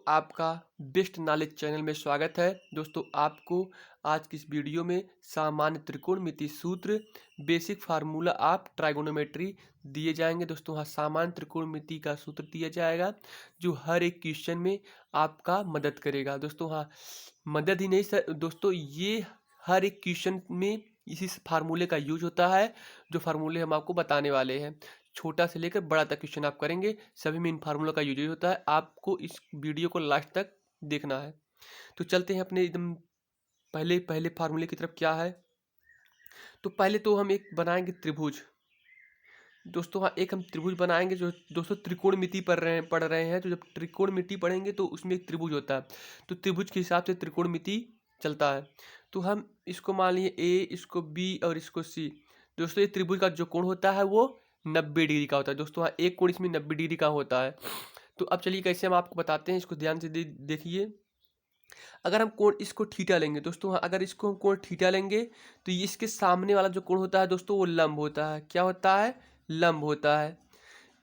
आपका best knowledge channel में स्वागत है। दोस्तों आपको आज की इस वीडियो में सामान्य त्रिकोणमिति सूत्र बेसिक फार्मूला ऑफ ट्राइगोनोमेट्री दिए जाएंगे। दोस्तों हाँ, सामान्य त्रिकोणमिति का सूत्र दिया जाएगा जो हर एक क्वेश्चन में आपका मदद करेगा। दोस्तों हाँ, मदद ही नहीं सर दोस्तों, ये हर एक क्वेश्चन में इसी फार्मूले का यूज होता है जो फार्मूले हम आपको बताने वाले हैं। छोटा से लेकर बड़ा तक क्वेश्चन आप करेंगे, सभी में इन फार्मूला का यूज होता है। आपको इस वीडियो को लास्ट तक देखना है। तो चलते हैं अपने एकदम पहले पहले फार्मूले की तरफ। क्या है तो पहले तो हम एक बनाएंगे त्रिभुज। दोस्तों हाँ, एक हम त्रिभुज बनाएंगे जो दोस्तों त्रिकोणमिति पढ़ रहे हैं। तो जब त्रिकोणमिति पढ़ेंगे तो उसमें एक त्रिभुज होता है, तो त्रिभुज के हिसाब से त्रिकोणमिति चलता है। तो हम इसको मान लिए ए, इसको बी और इसको सी। दोस्तों ये त्रिभुज का जो कोण होता है वो 90 डिग्री का होता है। दोस्तों हाँ, एक कोण इसमें 90 डिग्री का होता है। तो अब चलिए कैसे हम आपको बताते हैं, इसको ध्यान से देखिए। अगर हम कोण इसको थीटा लेंगे दोस्तों हाँ, अगर इसको हम कोण थीटा लेंगे तो ये इसके सामने वाला जो कोण होता है दोस्तों वो लंब होता है। क्या होता है? लंब होता है।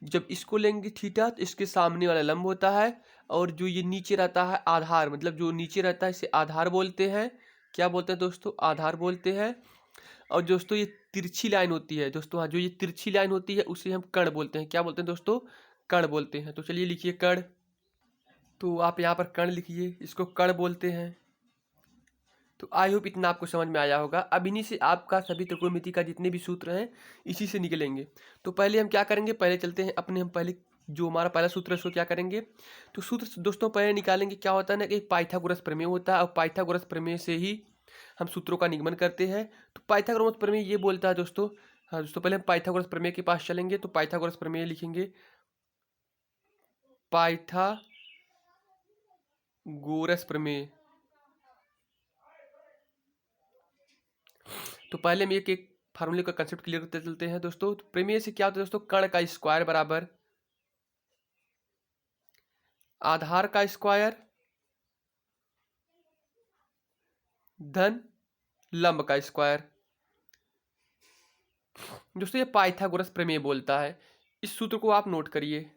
जब इसको लेंगे थीटा तो इसके सामने वाला लंब होता है, और जो ये नीचे रहता है आधार, मतलब जो नीचे रहता है इसे आधार बोलते हैं। क्या बोलते हैं दोस्तों? आधार बोलते हैं। और दोस्तों ये तिरछी लाइन होती है दोस्तों हाँ, जो ये तिरछी लाइन होती है उसे हम कर्ण बोलते हैं। क्या बोलते हैं दोस्तों? कर्ण बोलते हैं। तो चलिए लिखिए कर्ण। तो आप यहाँ पर कर्ण लिखिए, इसको कर्ण बोलते हैं। तो आई होप इतना आपको समझ में आया होगा। अब इन्हीं से आपका सभी त्रिकोणमिति का जितने भी सूत्र हैं इसी से निकलेंगे। तो पहले हम क्या करेंगे, पहले चलते हैं अपने, हम पहले जो हमारा पहला सूत्र है उसको क्या करेंगे। तो सूत्र दोस्तों पहले निकालेंगे। क्या होता है ना कि पाइथागोरस प्रमेय होता है, और पाइथागोरस प्रमेय से ही हम सूत्रों का निगमन करते हैं। तो पाइथागोरस प्रमेय ये बोलता है दोस्तों, हाँ दोस्तों पहले हम पाइथागोरस प्रमेय के पास चलेंगे। तो पाइथागोरस प्रमेय लिखेंगे, पाइथागोरस प्रमेय। तो पहले हम एक एक फार्मूले का कंसेप्ट क्लियर करते चलते हैं दोस्तों। तो प्रमेय से क्या होता है दोस्तों? कर्ण का स्क्वायर बराबर आधार का स्क्वायर धन लंब का स्क्वायर। दोस्तों ये पाइथागोरस प्रमेय बोलता है। इस सूत्र को आप नोट करिए।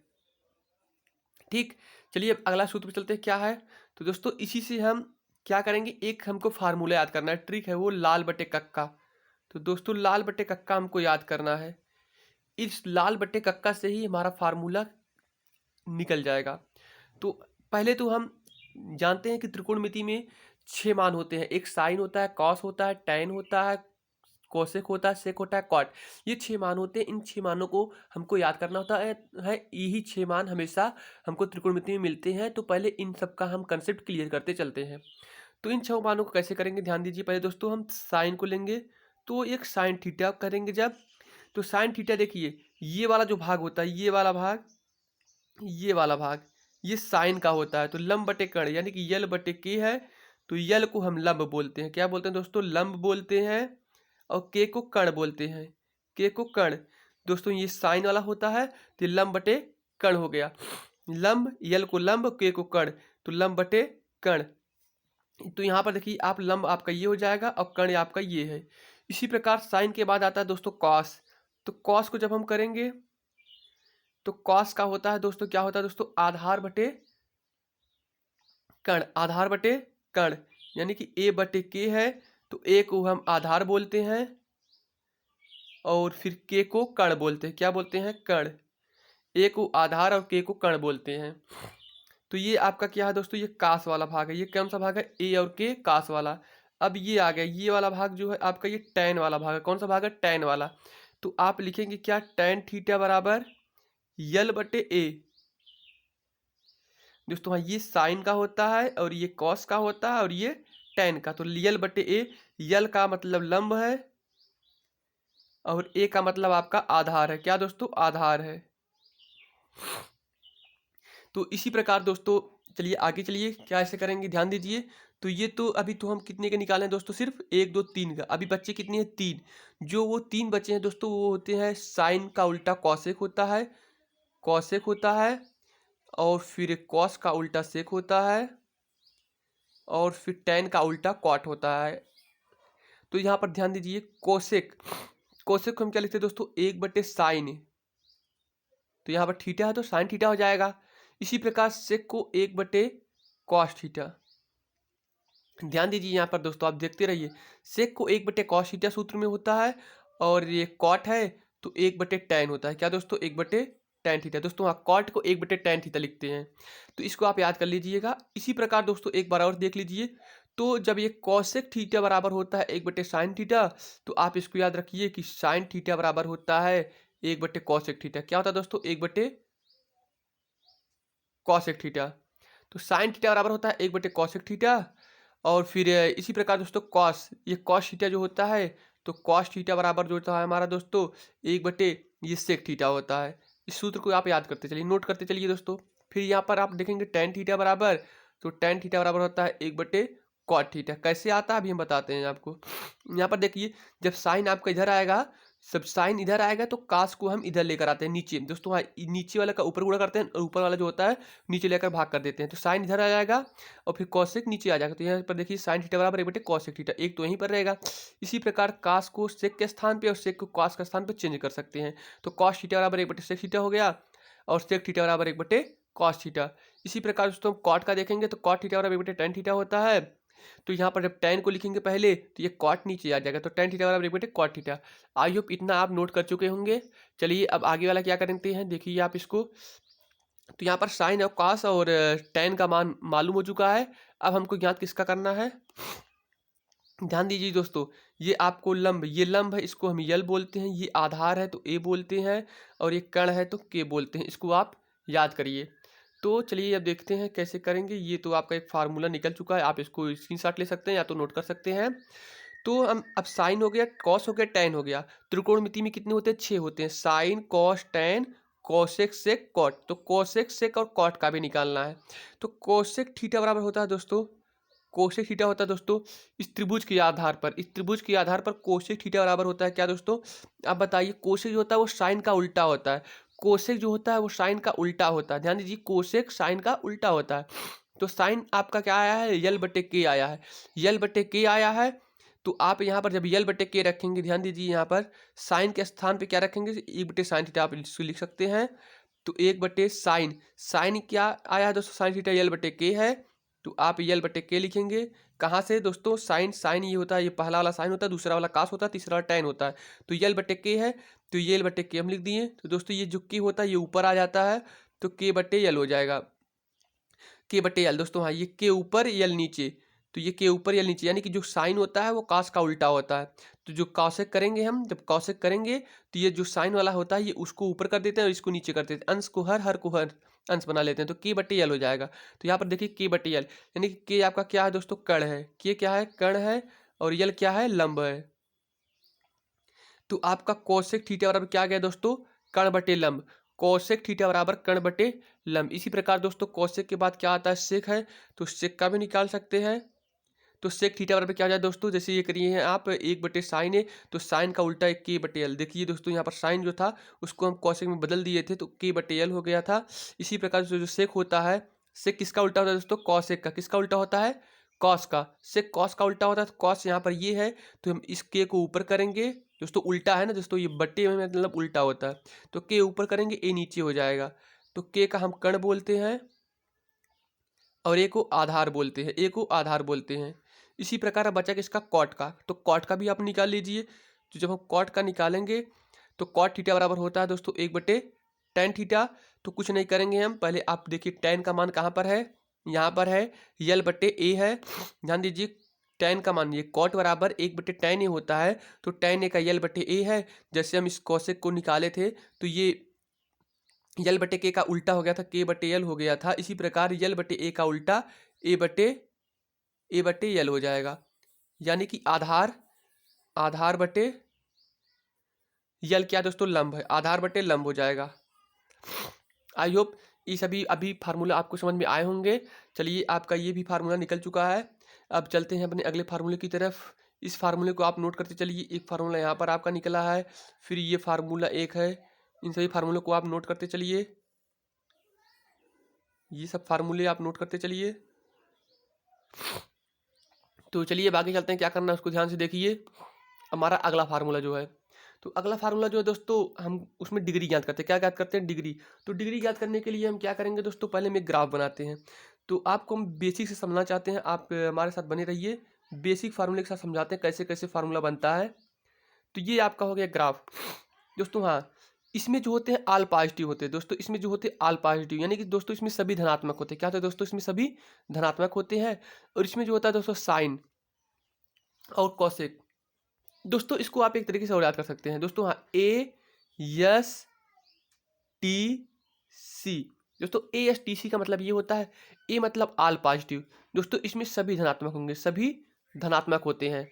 ठीक, चलिए अब अगला सूत्र पे चलते हैं। क्या है तो दोस्तों इसी से हम क्या करेंगे, एक हमको फार्मूला याद करना है। ट्रिक है वो लाल बटे कक्का। तो दोस्तों लाल बटे कक्का हमको याद करना है। इस लाल बटे कक्का से ही हमारा फार्मूला निकल जाएगा। तो पहले तो हम जानते हैं कि त्रिकोणमिति में 6 मान होते हैं। एक साइन होता है, कॉस होता है, टैन होता है, कोसेक होता है, सेक होता है, कॉट। ये 6 मान होते हैं। इन 6 मानों को हमको याद करना होता है। यही 6 मान हमेशा हमको त्रिकोणमिति में मिलते हैं। तो पहले इन सब का हम कंसेप्ट क्लियर करते चलते हैं। तो इन 6 मानों को कैसे करेंगे ध्यान दीजिए। पहले दोस्तों हम साइन को लेंगे, तो एक साइन थीटा करेंगे जब। तो साइन थीटा देखिए, ये वाला जो भाग होता है, ये वाला भाग, ये वाला भाग, ये साइन का होता है। तो लंब बटे कर्ण यानी कि यल बटे के है। तो यल को हम लंब बोलते हैं। क्या बोलते हैं दोस्तों? लंब बोलते हैं। और के को कर्ण बोलते हैं। के को कर्ण। दोस्तों ये साइन वाला होता है तो ये लंब बटे कर्ण हो गया। लंब, यल को लंब, के को कर्ण, तो लंब बटे कर्ण। तो यहाँ पर देखिए आप लंब आपका ये हो जाएगा और कर्ण आपका ये है। इसी प्रकार साइन के बाद आता है दोस्तों कॉस। तो कॉस को जब हम करेंगे तो कॉस का होता है दोस्तों, क्या होता है दोस्तों? आधार बटे कर्ण। आधार बटे कर्ण यानी कि ए बटे के है। तो ए को हम आधार बोलते हैं और फिर के को कर्ण बोलते हैं। क्या बोलते हैं? कर्ण। ए को आधार और के को कर्ण बोलते हैं। तो ये आपका क्या है दोस्तों? ये कास वाला भाग है। ये कौन सा भाग है? ए और के कास वाला। अब ये आ गया, ये वाला भाग जो है आपका ये टैन वाला भाग है। कौन सा भाग है? टैन वाला। तो आप लिखेंगे क्या? टैन थीटा बराबर यल बटे ए। दोस्तों हाँ, ये साइन का होता है और ये कॉस का होता है और ये टैन का। तो यल बटे ए, यल का मतलब लंब है और ए का मतलब आपका आधार है। क्या दोस्तों? आधार है। तो इसी प्रकार दोस्तों चलिए आगे चलिए, क्या ऐसे करेंगे ध्यान दीजिए। तो ये तो अभी तो हम कितने के निकाले हैं दोस्तों? सिर्फ 1 2 3 का। अभी बच्चे कितने हैं? 3। जो वो 3 बचे हैं दोस्तों वो होते हैं साइन का उल्टा कॉसेक होता है, कॉसेक होता है, और फिर कॉस का उल्टा सेक होता है, और फिर टैन का उल्टा कॉट होता है। तो यहाँ पर ध्यान दीजिए कोसेक, कोसेक को हम क्या लिखते हैं दोस्तों? 1 बटे साइन। तो यहाँ पर थीटा है तो साइन थीटा हो जाएगा। इसी प्रकार सेक को 1 बटे कॉस थीटा। ध्यान दीजिए यहाँ पर दोस्तों, आप देखते रहिए, सेक को 1/cos थीटा सूत्र में होता है, और ये कॉट है तो 1/tan होता है। क्या दोस्तों? 1/tan theta. दोस्तों हाँ, कॉट को 1/tan थीटा लिखते हैं, तो इसको आप याद कर लीजिएगा। इसी प्रकार दोस्तों एक बार और देख लीजिए, तो जब ये कॉसेक थीटा बराबर होता है 1/sin थीटा, तो आप इसको याद रखिए कि साइन थीटा बराबर होता है 1/cosec थीटा। क्या होता है दोस्तों? 1/cosec theta. तो साइन थीटा बराबर होता है 1/cosec थीटा। और फिर इसी प्रकार दोस्तों कॉस, ये कॉस थीटा जो होता है, तो कॉस थीटा बराबर जो होता है हमारा दोस्तों 1/ ये सेक थीटा होता है। इस सूत्र को आप याद करते चलिए, नोट करते चलिए दोस्तों। फिर यहाँ पर आप देखेंगे tan थीटा बराबर, तो tan थीटा बराबर होता है 1/cot थीटा। कैसे आता है अभी हम बताते हैं आपको। यहाँ पर देखिए, जब साइन आपका इधर आएगा, सब साइन इधर आएगा तो कास को हम इधर लेकर आते हैं नीचे। दोस्तों हाँ, नीचे वाला का ऊपर गुणा करते हैं और ऊपर वाला जो होता है नीचे लेकर भाग कर देते हैं, तो साइन इधर आ जाएगा और फिर कॉसेक नीचे आ जाएगा। तो यहाँ पर देखिए साइन थीटा बराबर 1/cosec थीटा, एक तो यहीं पर रहेगा। इसी प्रकार कास को सेक के स्थान पे और सेक को कॉस के स्थान पे चेंज कर सकते हैं। तो कॉस थीटा बराबर 1/sec थीटा हो गया, और सेक थीटा बराबर 1/cos थीटा। इसी प्रकार दोस्तों कॉट का देखेंगे तो कॉट थीटा बराबर 1/tan थीटा होता है। तो यहाँ पर जब tan को लिखेंगे पहले, तो ये कॉट नीचे आ जाएगा, तो tan थीटा बराबर 1/cot थीटा। आई होप इतना आप नोट कर चुके होंगे। चलिए अब आगे वाला क्या करते हैं, देखिए आप इसको। तो यहाँ पर साइन और कॉस और tan का मान मालूम हो चुका है। अब हमको ज्ञात किसका करना है, ध्यान दीजिए दोस्तों। ये आपको लंब, ये लंब है, इसको हम यल बोलते हैं। ये आधार है तो ए बोलते हैं, और ये कर्ण है तो के बोलते हैं। इसको आप याद करिए। तो चलिए अब देखते हैं कैसे करेंगे। ये तो आपका एक फार्मूला निकल चुका है, आप इसको स्क्रीनशॉट ले सकते हैं या तो नोट कर सकते हैं। तो हम अब साइन हो गया, कॉस हो गया, टैन हो गया। त्रिकोणमिति में कितने होते हैं? 6 होते हैं। साइन, कॉस, टैन, कोसेक, सेक, कॉट। तो कोसेक, सेक और कॉट का भी निकालना है। तो कोसेक थीटा बराबर होता है दोस्तों, कोसेक थीटा होता है दोस्तों इस त्रिभुज के आधार पर, इस त्रिभुज के आधार पर कोसेक थीटा बराबर होता है क्या दोस्तों? आप बताइए। कोसेक जो होता है वो साइन का उल्टा होता है, कोसेक जो होता है वो साइन का उल्टा होता है। ध्यान दीजिए, कोसेक साइन का उल्टा होता है। तो साइन आपका क्या आया है? यल/के आया है, यल/के आया है। तो आप यहाँ पर जब यल/के रखेंगे, ध्यान दीजिए यहाँ पर साइन के स्थान पे क्या रखेंगे? 1/sin थीटा आप इसको लिख सकते हैं। तो 1/sin, साइन क्या आया है दोस्तों? साइन थीटा यल/के है, तो आप यल/के लिखेंगे। कहाँ से दोस्तों? साइन, साइन ये होता है, ये पहला वाला साइन होता है, दूसरा वाला कास होता है, तीसरा वाला टैन होता है। तो यल/के है, तो यल/के हम लिख दिए। तो दोस्तों ये जो के होता है ये ऊपर आ जाता है, तो k/यल हो जाएगा। k/यल दोस्तों, हाँ, ये के ऊपर यल नीचे, तो ये के ऊपर यल नीचे, यानी कि जो साइन होता है वो कास का उल्टा होता है। तो जो कॉसेक करेंगे हम, जब कॉसेक करेंगे तो ये जो साइन वाला होता है ये उसको ऊपर कर देते हैं और इसको नीचे कर देते हैं, अंश को हर को हर अंश बना लेते हैं। तो k/यल हो जाएगा। तो यहाँ पर देखिए k/यल, यानी कि के आपका क्या है दोस्तों? कर्ण है। के क्या है? कर्ण है। और यल क्या है? लंब है। तो आपका कोसेक थीटा बराबर क्या आ गया दोस्तों? कर्ण/लंब। कोसेक थीटा बराबर कर्ण/लंब। इसी प्रकार दोस्तों कोसेक के बाद क्या आता है? सेक है, तो सेक का भी निकाल सकते हैं। तो सेक थीटा बराबर क्या आ जाए दोस्तों? जैसे ये करिए हैं आप, 1/sin है, तो साइन का उल्टा है k/यल। देखिए दोस्तों यहाँ पर साइन जो था उसको हम कोसेक में बदल दिए थे, तो k/यल हो गया था। इसी प्रकार से जो सेक होता है, सेक किसका उल्टा होता है दोस्तों? कॉसेक का। किसका उल्टा होता है? कॉस का। सेक कॉस का उल्टा होता है, तो कॉस यहाँ पर ये है, तो हम इस के को ऊपर करेंगे। दोस्तों उल्टा है ना दोस्तों, ये बट्टे में मतलब उल्टा होता है, तो के ऊपर करेंगे, ए नीचे हो जाएगा। तो के का हम कर्ण बोलते हैं और ए को आधार बोलते हैं, ए को आधार बोलते हैं। इसी प्रकार अब बचा किसका? कॉट का। तो कॉट का भी आप निकाल लीजिए। तो जब हम कॉट का निकालेंगे तो कॉट थीटा बराबर होता है दोस्तों 1/tan थीटा। तो कुछ नहीं करेंगे हम, पहले आप देखिए tan का मान कहाँ पर है? यहाँ पर है, यल/ए है। ध्यान दीजिए, tan का मान, ये कॉट बराबर 1/tan ए होता है, तो tan ए का यल/ए है। जैसे हम इस कोसेक को निकाले थे, तो ये यल/के का उल्टा हो गया था, k/यल हो गया था। इसी प्रकार यल/ए का उल्टा ए/यल हो जाएगा, यानी कि आधार बटे यल क्या दोस्तों? लंब है, आधार बटे लंब हो जाएगा। आई होप ये सभी अभी फार्मूला आपको समझ में आए होंगे। चलिए आपका ये भी फार्मूला निकल चुका है। अब चलते हैं अपने अगले फार्मूले की तरफ। इस फार्मूले को आप नोट करते चलिए। एक फार्मूला यहाँ पर आपका निकला है, फिर ये फार्मूला एक है। इन सभी फार्मूलों को आप नोट करते चलिए, ये सब फार्मूले आप नोट करते चलिए। तो चलिए अब आगे चलते हैं, क्या करना है उसको ध्यान से देखिए। हमारा अगला फार्मूला जो है, तो अगला फार्मूला जो है दोस्तों, हम उसमें डिग्री ज्ञात करते हैं। क्या ज्ञात करते हैं? डिग्री। तो डिग्री ज्ञात करने के लिए हम क्या करेंगे दोस्तों? पहले हम एक ग्राफ बनाते हैं। तो आपको हम बेसिक से समझना चाहते हैं, आप हमारे साथ बने रहिए। बेसिक फार्मूले के साथ समझाते हैं कैसे कैसे फार्मूला बनता है। तो ये आपका हो गया ग्राफ दोस्तों। हाँ, इसमें जो होते हैं ऑल पॉजिटिव होते हैं दोस्तों, इसमें जो होते हैं ऑल पॉजिटिव, यानी कि दोस्तों इसमें सभी धनात्मक होते हैं। क्या होता है दोस्तों, इसमें सभी धनात्मक होते हैं। और इसमें जो होता है दोस्तों साइन और कॉसेक। दोस्तों इसको आप एक तरीके से और याद कर सकते हैं दोस्तों। हाँ, ए एस टी सी। दोस्तों ए एस टी सी का मतलब ये होता है, ए मतलब ऑल पॉजिटिव। दोस्तों इसमें सभी धनात्मक होंगे, सभी धनात्मक होते हैं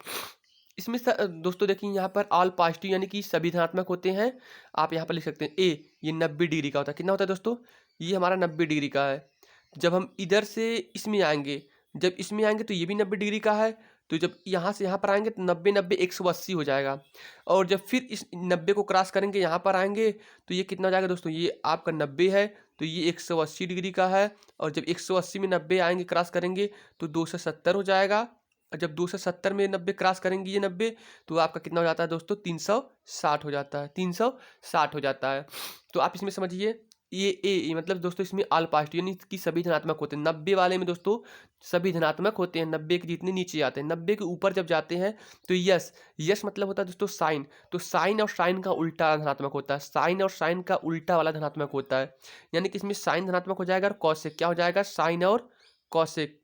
इसमें। दोस्तों देखिए यहाँ पर ऑल पॉजिटिव यानी कि सभी धनात्मक होते हैं। आप यहाँ पर लिख सकते हैं ए, ये 90 डिग्री का होता है। कितना होता है दोस्तों, ये हमारा 90 डिग्री का है। जब हम इधर से इसमें आएंगे, जब इसमें आएंगे तो ये भी 90 डिग्री का है। तो जब यहाँ से यहाँ पर आएंगे तो 90 90 180 हो जाएगा। और जब फिर इस 90 को क्रॉस करेंगे, यहाँ पर आएंगे तो ये कितना हो जाएगा दोस्तों, ये आपका 90 है तो ये 180 डिग्री का है। और जब 180 में 90 आएंगे क्रॉस करेंगे तो 270 हो जाएगा। और जब 270 में 90 क्रॉस करेंगे ये 90, तो आपका कितना हो जाता है दोस्तों, 360 हो जाता है, 360 हो जाता है। तो आप इसमें समझिए ये मतलब दोस्तों इसमें ऑल पॉजिटिव यानी कि सभी धनात्मक होते हैं। 90 वाले में दोस्तों सभी धनात्मक होते हैं, 90 के जितने नीचे आते हैं। 90 के ऊपर जब जाते हैं तो यस, यस मतलब होता है दोस्तों साइन। तो साइन और साइन का उल्टा धनात्मक होता है, साइन और साइन का उल्टा वाला धनात्मक होता है। यानी कि इसमें साइन धनात्मक हो जाएगा और कॉसेक क्या हो जाएगा, साइन और कॉसेक।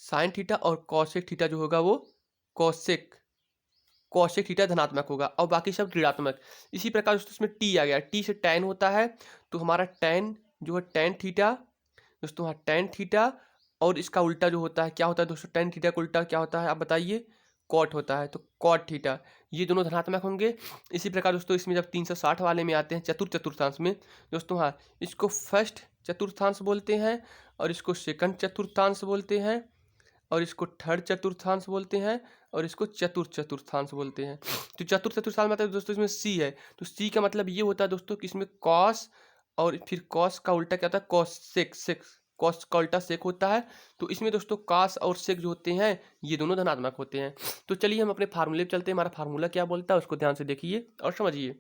साइन थीटा और कॉसेक थीटा जो होगा वो कॉसेक कॉसेक थीटा धनात्मक होगा और बाकी सब ऋणात्मक। इसी प्रकार दोस्तों इसमें टी आ गया, टी से टैन होता है। तो हमारा टैन जो है टैन थीटा दोस्तों, हाँ टैन थीटा। और इसका उल्टा जो होता है क्या होता है दोस्तों, टैन थीटा का उल्टा क्या होता है आप बताइए, कॉट होता है। तो कॉट थीटा, ये दोनों धनात्मक होंगे। इसी प्रकार दोस्तों इसमें जब 360 वाले में आते हैं चतुर्थांश में दोस्तों, हाँ इसको फर्स्ट चतुर्थांश बोलते हैं और इसको सेकंड चतुर्थांश बोलते हैं और इसको थर्ड चतुर्थांश बोलते हैं और इसको चतुर्थ चतुर्थांश बोलते हैं। तो चतुर्थ चतुर्थांश मतलब दोस्तों इसमें सी है। तो सी का मतलब ये होता है दोस्तों कि इसमें कॉस और फिर कॉस का उल्टा क्या होता है, कॉस सेक, सेक कॉस का उल्टा सेक होता है। तो इसमें दोस्तों कॉस और सेक जो होते हैं ये दोनों धनात्मक होते हैं। तो चलिए हम अपने फार्मूले पे चलते हैं, हमारा फार्मूला क्या बोलता है उसको ध्यान से देखिए और समझिए।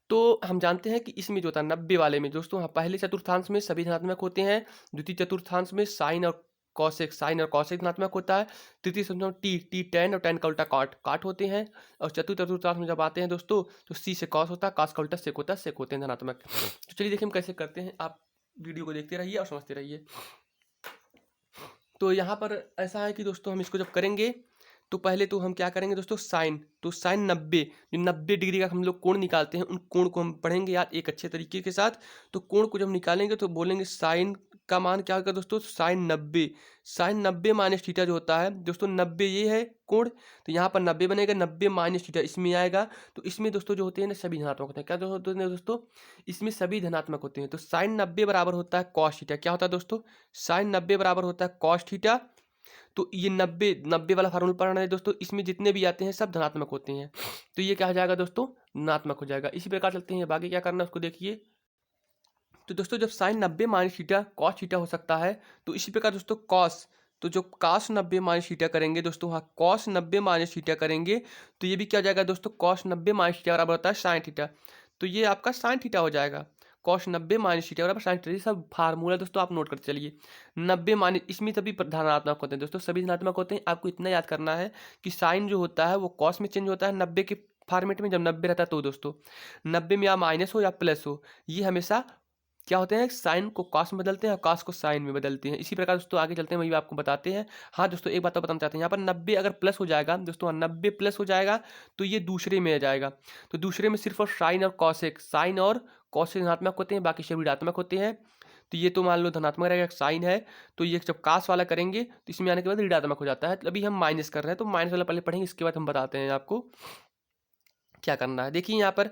तो हम जानते हैं कि इसमें जो होता है 90 वाले में दोस्तों, हाँ पहले चतुर्थांश में सभी धनात्मक होते हैं, द्वितीय चतुर्थांश में साइन और कॉसेक, साइन और कॉसेक धनात्मक होता है, तृतीय समझो टी, टी टैन और टैन का उल्टा काट, काट होते हैं। और चतुर्थ चतुर्थांश में जब आते हैं दोस्तों तो सी से कॉस होता है, कॉस का उल्टा सेक होता है, सेक होते हैं धनात्मक। तो चलिए देखिए हम कैसे करते हैं, आप वीडियो को देखते रहिए और समझते रहिए। तो यहाँ पर ऐसा है कि दोस्तों हम इसको जब करेंगे तो पहले तो हम क्या करेंगे दोस्तों, साइन। तो साइन 90, जो 90 डिग्री का हम लोग कोण निकालते हैं उन कोण को हम पढ़ेंगे यार एक अच्छे तरीके के साथ। तो कोण को जब निकालेंगे तो बोलेंगे साइन का मान क्या होगा दोस्तों, साइन 90, साइन 90 माइनस थीटा जो होता है दोस्तों, 90 ये है कोण तो यहाँ पर 90 बनेगा, 90 माइनस थीटा इसमें आएगा। तो इसमें दोस्तों जो होते हैं ना सभी धनात्मक होते हैं। क्या होते हैं दोस्तों, इसमें सभी धनात्मक होते हैं। तो साइन 90 बराबर होता है कॉस थीटा। क्या होता है दोस्तों, साइन 90 बराबर होता है कॉस थीटा। तो ये 90 90 वाला फार्मूला पढ़ना है दोस्तों, इसमें जितने भी आते हैं सब धनात्मक होते हैं। तो ये क्या हो जाएगा दोस्तों, धनात्मक हो जाएगा। इसी प्रकार चलते हैं, अब आगे क्या करना है उसको देखिए। तो दोस्तों जब sine 90 minus theta cos theta हो सकता है, तो इसी प्रकार दोस्तों कॉस, तो जो कॉस 90 माइनस थीटा करेंगे दोस्तों, हाँ कॉस 90 माइनस थीटा करेंगे तो ये भी क्या हो जाएगा दोस्तों, कॉस 90 माइनस थीटा बराबर होता है साइन थीटा। तो ये आपका साइन थीटा हो जाएगा, कॉस 90 माइनस थीटा बराबर साइन थीटा। ये सब फार्मूला दोस्तों आप नोट करते चलिए। 90 माइनस, इसमें सभी धनात्मक होते हैं दोस्तों, सभी धनात्मक होते हैं। आपको इतना याद करना है कि साइन जो होता है वो कॉस में चेंज होता है 90 के फॉर्मेट में। जब 90 रहता है तो दोस्तों 90 में या माइनस हो या प्लस हो, ये हमेशा क्या होते हैं, साइन को कॉस में बदलते हैं और कॉस को साइन में बदलते हैं। इसी प्रकार दोस्तों आगे चलते हैं, वही आपको बताते हैं। हाँ दोस्तों एक बात तो बताना चाहते हैं, यहाँ पर 90 अगर प्लस हो जाएगा दोस्तों, 90 प्लस हो जाएगा तो ये दूसरे में आ जाएगा। तो दूसरे में सिर्फ और साइन और कॉसेक, साइन और कॉसेक धनात्मक होते हैं, बाकी सभी ऋणात्मक होते हैं। तो ये तो मान लो धनात्मक रहेगा, साइन है तो ये जब कास वाला करेंगे तो इसमें आने के बाद ऋणात्मक हो जाता है। अभी हम माइनस कर रहे हैं तो माइनस वाला पहले पढ़ेंगे, इसके बाद हम बताते हैं आपको क्या करना है। देखिए यहाँ पर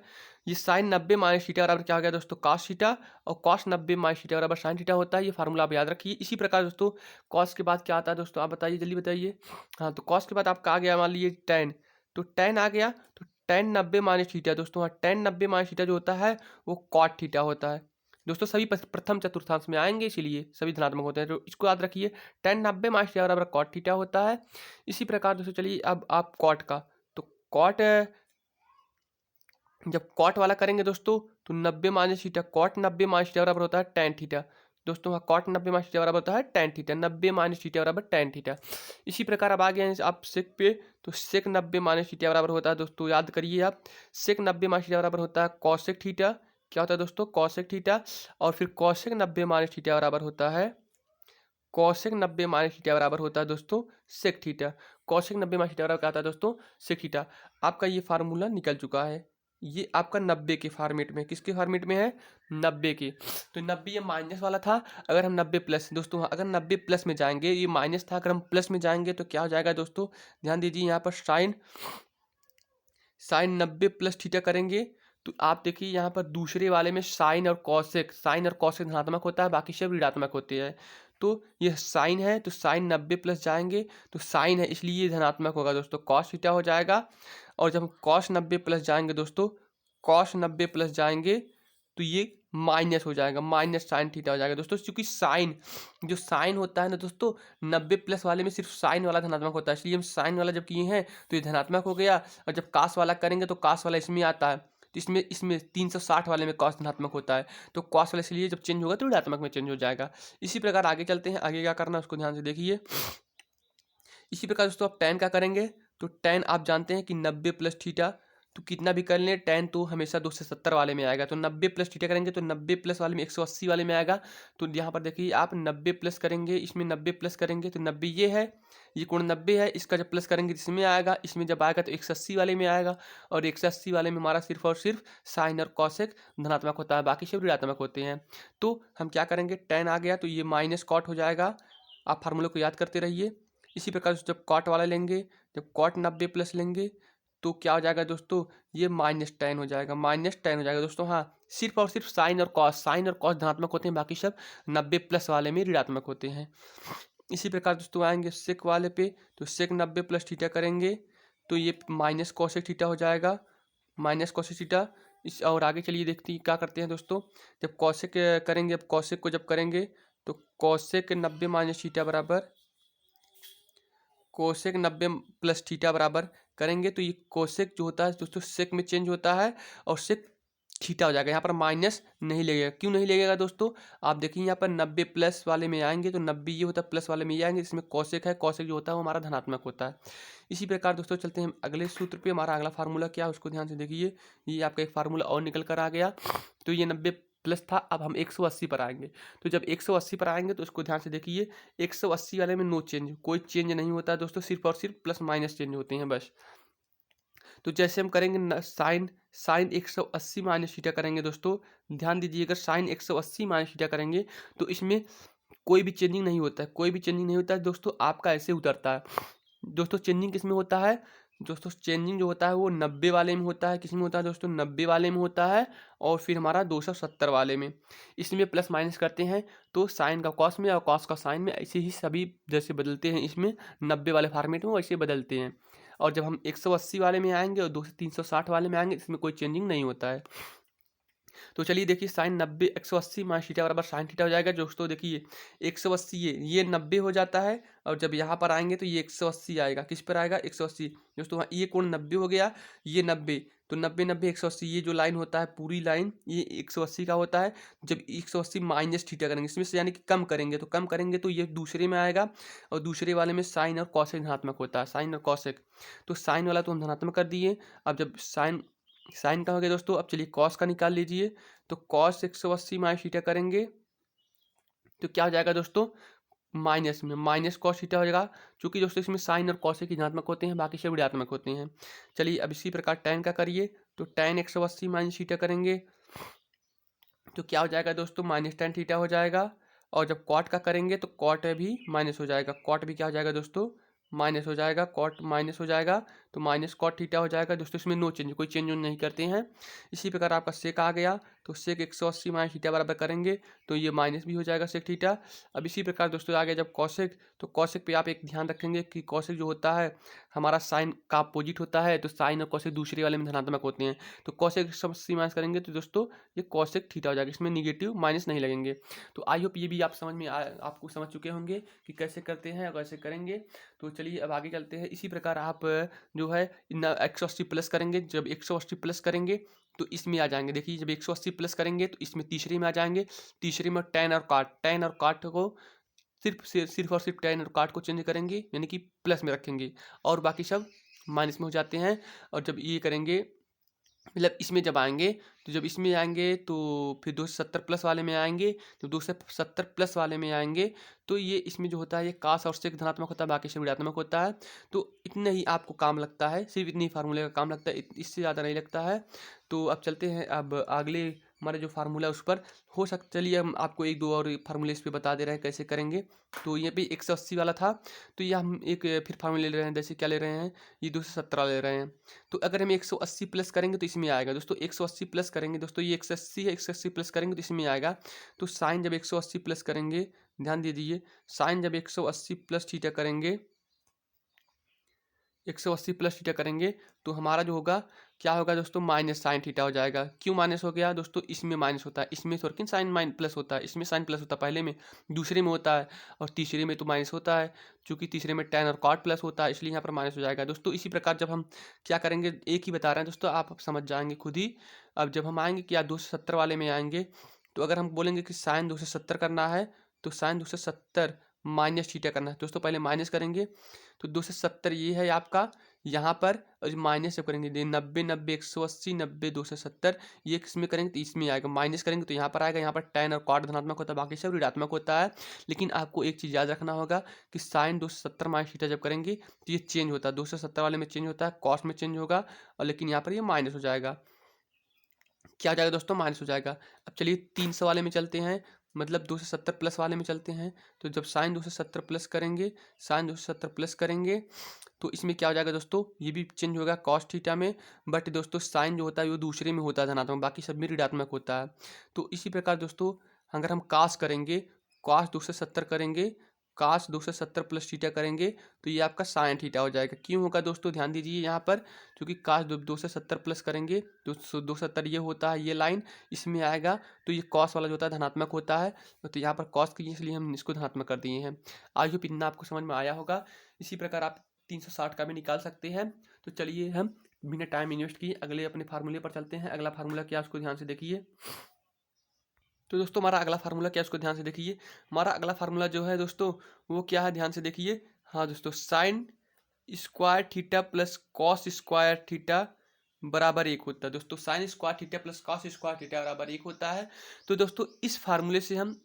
ये साइन 90 माइनस थीटा बराबर क्या हो गया दोस्तों, कॉस थीटा। और कॉस 90 माइनस थीटा बराबर साइन थीटा होता है। ये फार्मूला आप याद रखिए। इसी प्रकार दोस्तों कॉस के बाद क्या आता है दोस्तों, आप बताइए जल्दी बताइए। हाँ तो कॉस के बाद आपका आ गया मान लीजिए टेन, तो टेन आ गया। तो टेन 90 माइनस थीटा दोस्तों, हाँ टेन 90 माइनस थीटा जो होता है वो कॉट थीटा होता है दोस्तों। सभी प्रथम चतुर्थांश में आएंगे इसीलिए सभी धनात्मक होते हैं, तो इसको याद रखिए। टेन 90 माइनस थीटा बराबर कॉट थीटा होता है। इसी प्रकार दोस्तों चलिए अब आप कॉट का, तो कॉट जब कॉट वाला करेंगे दोस्तों तो 90 minus theta, cot 90 minus theta बराबर होता है टेन थीटा। दोस्तों वहाँ कॉट 90 माइनस थीटा बराबर होता है tan थीटा, 90 माइनस थीटा बराबर tan थीटा। इसी प्रकार अब आ गए हैं आप सेक पे, तो सेक 90 माइनस थीटा बराबर होता है दोस्तों, याद करिए आप, सेक 90 माइनस थीटा बराबर होता है कॉसेक थीटा। क्या होता है दोस्तों? Cosec theta. और फिर कॉसेक 90 माइनस थीटा बराबर होता है, कॉसेक 90 माइनस थीटा बराबर होता है दोस्तों sec theta. Cosec 90 minus theta बराबर क्या आता है दोस्तों? Sec theta. आपका ये फार्मूला निकल चुका है। ये आपका 90 के फॉर्मेट में, किसके फॉर्मेट में है? 90 के। तो 90 ये माइनस वाला था, अगर हम 90 प्लस, दोस्तों अगर 90 प्लस में जाएंगे, ये माइनस था, अगर हम प्लस में जाएंगे तो क्या हो जाएगा दोस्तों? ध्यान दीजिए यहाँ पर साइन 90 प्लस थीटा करेंगे तो आप देखिए यहाँ पर दूसरे वाले में साइन और कॉसेक धनात्मक होता है, बाकी सब ऋणात्मक होते हैं। तो यह साइन है तो साइन 90 प्लस जाएंगे तो साइन है इसलिए ये धनात्मक होगा दोस्तों, कॉस थीटा हो जाएगा। और जब हम कॉस 90 प्लस जाएंगे दोस्तों, कॉस 90 प्लस जाएंगे तो ये माइनस हो जाएगा, माइनस साइन थीटा हो जाएगा दोस्तों। क्योंकि साइन, जो साइन होता है ना दोस्तों, 90 प्लस वाले में सिर्फ साइन वाला धनात्मक होता है, इसलिए हम साइन वाला जब किए हैं तो ये धनात्मक हो गया। और जब कास वाला करेंगे तो कास वाला इसमें आता है, तो इसमें इसमें 360 वाले में कॉस धनात्मक होता है, तो कॉस वाले इसलिए जब चेंज होगा तो ऋणात्मक में चेंज हो जाएगा। इसी प्रकार आगे चलते हैं, आगे क्या करना है उसको ध्यान से देखिए। इसी प्रकार दोस्तों आप tan का करेंगे तो tan आप जानते हैं कि 90 प्लस थीटा, तो कितना भी कर लें tan तो हमेशा 270 वाले में आएगा। तो 90 प्लस थीटा करेंगे तो 90 प्लस वाले में 180 वाले में आएगा। तो यहाँ पर देखिए आप 90 प्लस करेंगे, इसमें 90 प्लस करेंगे तो 90 ये है, ये कोण 90 है, इसका जब प्लस करेंगे तो इसमें आएगा, इसमें जब आएगा तो 180 वाले में आएगा। और 180 वाले में हमारा सिर्फ और सिर्फ साइन और कॉसेक धनात्मक होता है, बाकी सब ऋणात्मक होते हैं। तो हम क्या करेंगे, tan आ गया तो ये माइनस कॉट हो जाएगा। आप फार्मूले को याद करते रहिए। इसी प्रकार से जब कॉट वाला लेंगे, जब कॉट 90 प्लस लेंगे तो क्या हो जाएगा दोस्तों? ये माइनस tan हो जाएगा, माइनस tan हो जाएगा दोस्तों। हाँ, सिर्फ और सिर्फ साइन और कॉस धनात्मक होते हैं, बाकी सब 90 प्लस वाले में ऋणात्मक होते हैं। इसी प्रकार दोस्तों आएंगे सेक वाले पे, तो सेक 90 प्लस थीटा करेंगे तो ये माइनस कॉसेक थीटा हो जाएगा, माइनस कॉसेक थीटा। इस और आगे चलिए देखते हैं क्या करते हैं दोस्तों। जब कॉसेक करेंगे, अब कॉसेक को जब करेंगे तो कॉसेक 90 माइनस थीटा बराबर कोसेक 90 प्लस थीटा बराबर करेंगे तो ये कोसेक जो होता है दोस्तों सेक में चेंज होता है और सेक थीटा हो जाएगा। यहाँ पर माइनस नहीं लगेगा, क्यों नहीं लगेगा दोस्तों? आप देखिए यहाँ पर 90 प्लस वाले में आएंगे तो 90 ये होता है, प्लस वाले में ये आएंगे, इसमें कौशिक है, कौशिक जो होता है वो हमारा धनात्मक होता है। इसी प्रकार दोस्तों चलते हैं अगले सूत्र पे। हमारा अगला फार्मूला क्या है उसको ध्यान से देखिए। ये आपका एक फार्मूला और निकल कर आ गया। तो ये 90 प्लस था, अब हम 180 पर आएंगे। तो जब 180 पर आएंगे तो इसको ध्यान से देखिए, 180 वाले में नो चेंज, कोई चेंज नहीं होता है दोस्तों, सिर्फ और सिर्फ प्लस माइनस चेंज होते हैं बस। तो जैसे हम करेंगे साइन साइन 180 माइनस थीटा करेंगे दोस्तों, ध्यान दीजिए, अगर साइन 180 माइनस थीटा करेंगे तो इसमें कोई भी चेंजिंग नहीं होता है, कोई भी चेंजिंग नहीं होता है दोस्तों, आपका ऐसे उतरता है दोस्तों। चेंजिंग किस में होता है दोस्तों? चेंजिंग जो होता है वो 90 वाले में होता है, किस में होता है दोस्तों? 90 वाले में होता है, और फिर हमारा 270 वाले में। इसमें प्लस माइनस करते हैं तो साइन का कॉस में और कॉस का साइन में, ऐसे ही सभी जैसे बदलते हैं इसमें 90 वाले फॉर्मेट में वैसे बदलते हैं। और जब हम 180 वाले में आएंगे और 2 से 360 वाले में आएंगे, इसमें कोई चेंजिंग नहीं होता है। तो चलिए देखिए, साइन 90 180 माइनस थीटा बराबर साइन थीटा हो जाएगा दोस्तों। देखिए 180 ये 90 हो जाता है, और जब यहाँ पर आएंगे तो ये 180 आएगा, किस पर आएगा? 180 दोस्तों। ये कोण 90 हो गया, ये 90, तो 90 90 180, ये जो लाइन होता है पूरी लाइन ये 180 का होता है। जब 180 माइनस थीटा करेंगे इसमें से, यानी कि कम करेंगे, तो कम करेंगे तो ये दूसरे में आएगा, और दूसरे वाले में साइन और कॉसेक धनात्मक होता है, साइन और कॉसेक। तो साइन वाला तो हम धनात्मक कर दिए। अब जब साइन साइन का हो गया दोस्तों, अब चलिए कॉस का निकाल लीजिए। तो कॉस 180 माइनस थीटा करेंगे तो क्या हो जाएगा दोस्तों? माइनस में माइनस कॉस थीटा हो जाएगा, क्योंकि दोस्तों इसमें साइन और कॉसेक धनात्मक होते हैं, बाकी सब ऋणात्मक होते हैं। चलिए अब इसी प्रकार tan का करिए, तो tan 180 माइनस थीटा करेंगे तो क्या हो जाएगा दोस्तों? माइनस tan थीटा हो जाएगा। और जब कॉट का करेंगे तो कॉट भी माइनस हो जाएगा, कॉट भी क्या हो जाएगा दोस्तों? माइनस हो जाएगा, कॉट माइनस हो जाएगा, तो माइनस कॉट थीटा हो जाएगा दोस्तों। इसमें नो चेंज, कोई चेंज नहीं करते हैं। इसी प्रकार आपका सेक आ गया, तो सेक 180 माइनस थीटा बराबर करेंगे तो ये माइनस भी हो जाएगा सेक थीटा। अब इसी प्रकार दोस्तों आ गया जब कॉसेक, तो कॉसेक पे आप एक ध्यान रखेंगे कि कॉसेक जो होता है हमारा साइन का अपोजिट होता है, तो साइन और कॉसेक दूसरे वाले में धनात्मक होते हैं। तो कॉसेक 180 माइनस करेंगे तो दोस्तों ये कॉसेक थीटा हो जाएगा, इसमें निगेटिव माइनस नहीं लगेंगे। तो आई होप ये भी आप समझ में आपको समझ चुके होंगे कि कैसे करते हैं और कैसे करेंगे। तो चलिए अब आगे चलते हैं। इसी प्रकार आप जो है 180 प्लस करेंगे। जब 180 प्लस करेंगे तो इसमें आ जाएंगे। देखिए जब 180 प्लस करेंगे तो इसमें तीसरे में आ जाएंगे। तीसरे में टेन और काट को सिर्फ और सिर्फ टेन और काट को चेंज करेंगे, यानी कि प्लस में रखेंगे, और बाकी सब माइनस में हो जाते हैं। और जब ये करेंगे मतलब इसमें जब आएंगे तो जब इसमें आएंगे तो फिर 270 प्लस वाले में आएंगे। तो 270 प्लस वाले में आएंगे तो ये इसमें जो होता है ये काश और सेक धनात्मक होता है, बाकी सब ऋणात्मक होता है। तो इतना ही आपको काम लगता है, सिर्फ इतनी फार्मूले का काम लगता है, इससे ज़्यादा नहीं लगता है। तो अब चलते हैं अब अगले हमारे जो फार्मूला है उस पर। हो सकता चलिए हम आपको एक दो और फार्मूले इस पर बता दे रहे हैं कैसे करेंगे। तो ये भी 180 वाला था, तो ये हम एक फिर फार्मूला ले रहे हैं। जैसे क्या ले रहे हैं, ये 217 ले रहे हैं। तो अगर हम 180 प्लस करेंगे तो इसमें आएगा दोस्तों। 180 प्लस करेंगे दोस्तों, ये 180 है, 180 प्लस करेंगे तो इसमें आएगा। तो साइन जब 180 प्लस करेंगे, ध्यान दे दीजिए, साइन जब 180 प्लस थीटा करेंगे, 180 प्लस थीटा करेंगे तो हमारा जो होगा क्या होगा दोस्तों, माइनस साइन थीटा हो जाएगा। क्यों माइनस हो गया दोस्तों, इसमें माइनस होता है, इसमें थोड़ा साइन माइन प्लस होता है, इसमें साइन प्लस होता है, पहले में दूसरे में होता है, और तीसरे में तो माइनस होता है। चूंकि तीसरे में टेन और कॉट प्लस होता है इसलिए यहाँ पर माइनस हो जाएगा दोस्तों। इसी प्रकार जब हम क्या करेंगे, एक ही बता रहे हैं दोस्तों, आप समझ जाएंगे खुद ही। अब जब हम आएंगे क्या 270 वाले में आएंगे, तो अगर हम बोलेंगे कि साइन 270 करना है तो साइन 270 माइनस थीटा करना है दोस्तों। पहले माइनस करेंगे तो 270 ये है आपका यहाँ पर, और माइनस जब करेंगे 90 90 180 90 270, ये किसमें करेंगे तो इसमें आएगा। माइनस करेंगे तो यहाँ पर आएगा, यहाँ पर टेन और कॉट धनात्मक होता है, बाकी सब ऋणात्मक होता है। लेकिन आपको एक चीज़ याद रखना होगा कि साइन 270 माइनस थीटा जब करेंगे तो ये चेंज होता है, 270 वाले में चेंज होता है, कॉस में चेंज होगा, और लेकिन यहाँ पर ये माइनस हो जाएगा। क्या हो जाएगा दोस्तों, माइनस हो जाएगा। अब चलिए 300 वाले में चलते हैं, मतलब 270 प्लस वाले में चलते हैं। तो जब साइन 270 प्लस करेंगे, साइन 270 प्लस करेंगे तो इसमें क्या हो जाएगा दोस्तों, ये भी चेंज होगा कॉस थीटा में। बट दोस्तों साइन जो होता है वो दूसरे में होता है धनात्मक, बाकी सब में ऋणात्मक होता है। तो इसी प्रकार दोस्तों अगर हम कास करेंगे, कॉस 270 करेंगे, कास 270 प्लस थीटा करेंगे तो ये आपका साइन थीटा हो जाएगा। क्यों होगा दोस्तों, ध्यान दीजिए यहाँ पर, क्योंकि कास 270 प्लस करेंगे तो 270 ये होता है, ये लाइन इसमें आएगा तो ये कॉस वाला जो होता है धनात्मक होता है। तो यहाँ पर कॉस की इसलिए हम इसको धनात्मक कर दिए हैं। आई होप इतना आपको समझ में आया होगा। इसी प्रकार आप 360 का भी निकाल सकते हैं। तो चलिए हम बिना टाइम इन्वेस्ट किए अगले अपने फार्मूले पर चलते हैं। अगला फार्मूला क्या है उसको ध्यान से देखिए। तो दोस्तों हमारा अगला फार्मूला क्या है उसको ध्यान से देखिए। हमारा अगला फार्मूला जो है दोस्तों वो क्या है, ध्यान से देखिए। हाँ दोस्तों, sine square theta plus cos square theta बराबर एक होता है दोस्तों। Sine square theta plus cos square theta बराबर एक होता है। तो दोस्तों इस फार्मूले से हम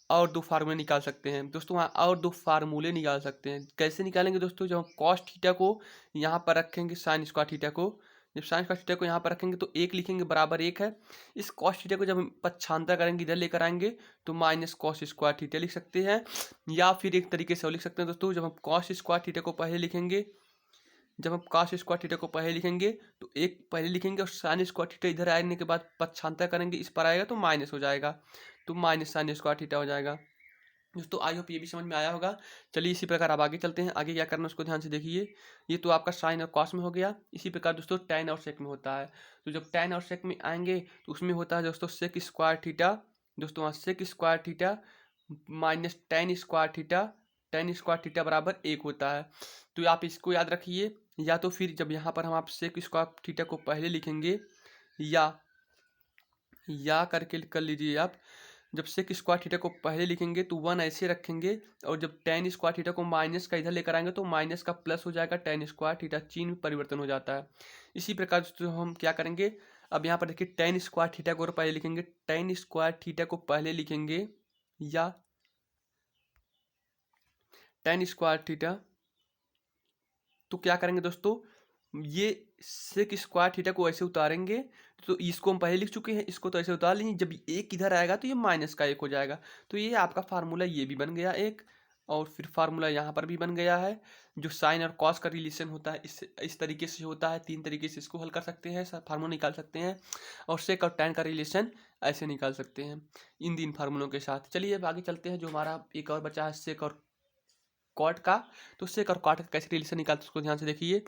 और दो फार्मूले निकाल सकते हैं दोस्तों। वहाँ और दो फार्मूले निकाल सकते हैं। कैसे निकालेंगे दोस्तों, जब हम कॉस थीटा को यहाँ पर रखेंगे, साइन स्क्वायर थीटा को, जब साइन स्क्वायर थीटा को यहाँ पर रखेंगे तो एक लिखेंगे बराबर एक है। इस कॉस थीटा को जब हम पक्षांतर करेंगे, इधर लेकर आएंगे तो माइनस कॉस स्क्वायर थीटा लिख सकते हैं। या फिर एक तरीके से और लिख सकते हैं दोस्तों, जब हम कॉस स्क्वायर थीटा को पहले लिखेंगे, जब हम कॉस स्क्वायर थीटा को पहले लिखेंगे तो एक पहले लिखेंगे और साइन स्क्वायर थीटा इधर आने के बाद पक्षांतर करेंगे, इस पर आएगा तो माइनस हो जाएगा, तो माइनस साइन स्क्वायर थीटा हो जाएगा दोस्तों। आई होप ये भी समझ में आया होगा। चलिए इसी प्रकार अब आगे चलते हैं। आगे क्या करना है उसको ध्यान से देखिए। ये तो आपका साइन और कॉस में हो गया। इसी प्रकार दोस्तों टैन और सेक में होता है। तो जब टैन और सेक में आएंगे तो उसमें होता है दोस्तों सेक स्क्वायर थीटा। दोस्तों वहाँ sec square theta minus tan square theta, tan square theta बराबर एक होता है। तो आप इसको याद रखिए। या तो फिर जब यहाँ पर हम आप सेक स्क्वायर थीटा को पहले लिखेंगे, या करके कर लीजिए आप, जब सेक स्क्वायर थीटा को पहले लिखेंगे तो वन ऐसे रखेंगे, और जब टेन स्क्वायर थीटा को माइनस का इधर लेकर आएंगे तो माइनस का प्लस हो जाएगा, टेन स्क्वायर थीटा चिन्ह में परिवर्तन हो जाता है। इसी प्रकार जो हम क्या करेंगे, अब यहाँ पर देखिए टेन स्क्वायर थीटा को पहले लिखेंगे, टेन स्क्वायर थीटा को पहले लिखेंगे, या टेन स्क्वायर थीटा, तो क्या करेंगे दोस्तों, ये सेक स्क्वायर थीटा को ऐसे उतारेंगे। तो इसको हम पहले लिख चुके हैं, इसको तो ऐसे उतार लेंगे। जब एक इधर आएगा तो ये माइनस का एक हो जाएगा। तो ये आपका फार्मूला ये भी बन गया एक, और फिर फार्मूला यहाँ पर भी बन गया है। जो साइन और कॉस का रिलेशन होता है इस तरीके से होता है। तीन तरीके से इसको हल कर सकते हैं, फार्मूला निकाल सकते हैं। और सेक और टैन का रिलेशन ऐसे निकाल सकते हैं इन तीन फार्मूलों के साथ। चलिए अब आगे चलते हैं। जो हमारा एक और बचा है सेक और कॉट का, तो सेक और कॉट का कैसे रिलेशन निकालते हैं उसको ध्यान से देखिए।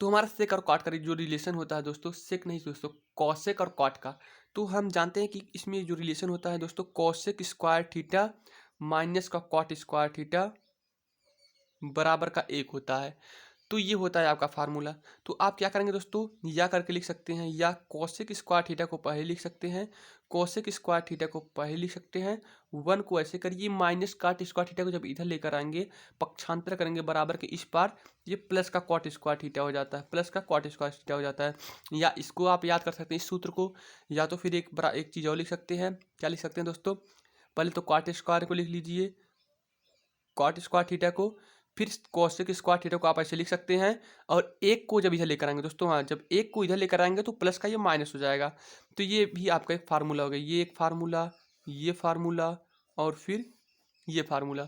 तो हमारा सेक और कॉट का जो रिलेशन होता है दोस्तों, सेक नहीं दोस्तों, कॉसेक और कॉट का, तो हम जानते हैं कि इसमें जो रिलेशन होता है दोस्तों, कॉसेक स्क्वायर थीटा माइनस का कॉट स्क्वायर थीटा बराबर का 1 होता है। तो ये होता है आपका फार्मूला। तो आप क्या करेंगे दोस्तों, या करके लिख सकते हैं, या कोसेक स्क्वायर थीटा को पहले लिख सकते हैं, कोसेक स्क्वायर थीटा को पहले लिख सकते हैं, 1 को ऐसे करिए, माइनस काट स्क्वायर थीटा को जब इधर लेकर आएंगे, पक्षांतर करेंगे बराबर के इस पार, ये प्लस का कॉट स्क्वायर थीटा हो जाता है, प्लस का कॉट स्क्वायर थीटा हो जाता है। या इसको आप याद कर सकते हैं इस सूत्र को, या तो फिर एक चीज़ और लिख सकते हैं। क्या लिख सकते हैं दोस्तों, पहले तो कॉट स्क्वायर को लिख लीजिए, कॉट स्क्वायर थीटा को, फिर कोसेक स्क्वायर थीटा को आप ऐसे लिख सकते हैं, और एक को जब इधर लेकर आएंगे दोस्तों, हाँ, जब एक को इधर लेकर आएंगे तो प्लस का ये माइनस हो जाएगा। तो ये भी आपका एक फार्मूला हो गया, ये एक फार्मूला, ये फार्मूला, और फिर ये फार्मूला।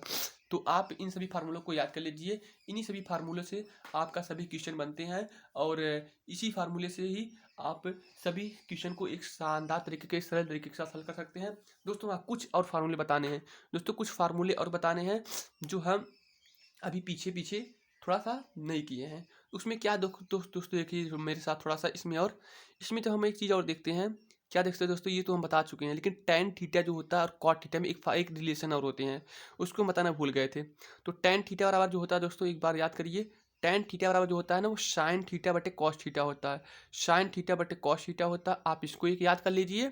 तो आप इन सभी फार्मूलों को याद कर लीजिए। इन्हीं सभी फार्मूलों से आपका सभी क्वेश्चन बनते हैं, और इसी फार्मूले से ही आप सभी क्वेश्चन को एक शानदार तरीके के, सरल तरीके के साथ हल कर सकते हैं। दोस्तों हाँ, कुछ और फार्मूले बताने हैं दोस्तों, कुछ फार्मूले और बताने हैं जो हम अभी पीछे पीछे थोड़ा सा नहीं किए हैं। उसमें क्या दोस्तों देखिए मेरे साथ थोड़ा सा इसमें, और इसमें तो हम एक चीज़ और देखते हैं। क्या देखते हैं दोस्तों, ये तो हम बता चुके हैं, लेकिन टैन थीटा जो होता है और कॉट थीटा में एक रिलेशन और होते हैं, उसको हम बताना भूल गए थे। तो टैन थीटा बराबर जो होता है दोस्तों, एक बार याद करिए, टैन थीटा बराबर जो होता है ना, वो साइन थीटा बटे कॉस थीटा होता है, साइन थीटा बटे कॉस थीटा होता है। आप इसको एक याद कर लीजिए।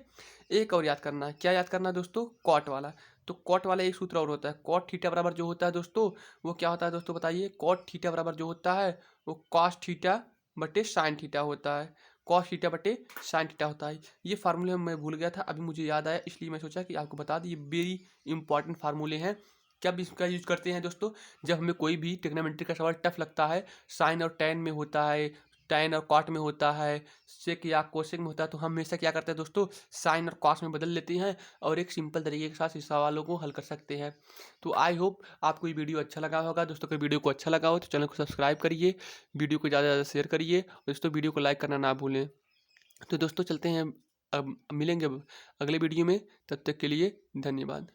एक और याद करना है, क्या याद करना है दोस्तों, कॉट वाला। तो कॉट वाला एक सूत्र और होता है, कॉट थीटा बराबर जो होता है दोस्तों, वो क्या होता है दोस्तों बताइए, कॉट थीटा बराबर जो होता है वो कॉस थीटा बटे साइन थीटा होता है, कॉस थीटा बटे साइन थीटा होता है। ये फार्मूले मैं भूल गया था, अभी मुझे याद आया, इसलिए मैं सोचा कि आपको बता दें, ये वेरी इंपॉर्टेंट फार्मूले हैं। कब इसका यूज करते हैं दोस्तों, जब हमें कोई भी ट्रिग्नोमेट्री का सवाल टफ लगता है, साइन और टैन में होता है, टैन और कॉट में होता है, सेक या कोसेक में होता है, तो हम हमेशा क्या करते हैं दोस्तों, साइन और कॉस में बदल लेते हैं, और एक सिंपल तरीके के साथ इस सवालों को हल कर सकते हैं। तो आई होप आपको ये वीडियो अच्छा लगा होगा दोस्तों। अगर वीडियो को अच्छा लगा हो तो चैनल को सब्सक्राइब करिए, वीडियो को ज़्यादा से ज़्यादा शेयर करिए, और दोस्तों वीडियो को लाइक करना ना भूलें। तो दोस्तों चलते हैं, अब मिलेंगे अब अगले वीडियो में, तब तक के लिए धन्यवाद।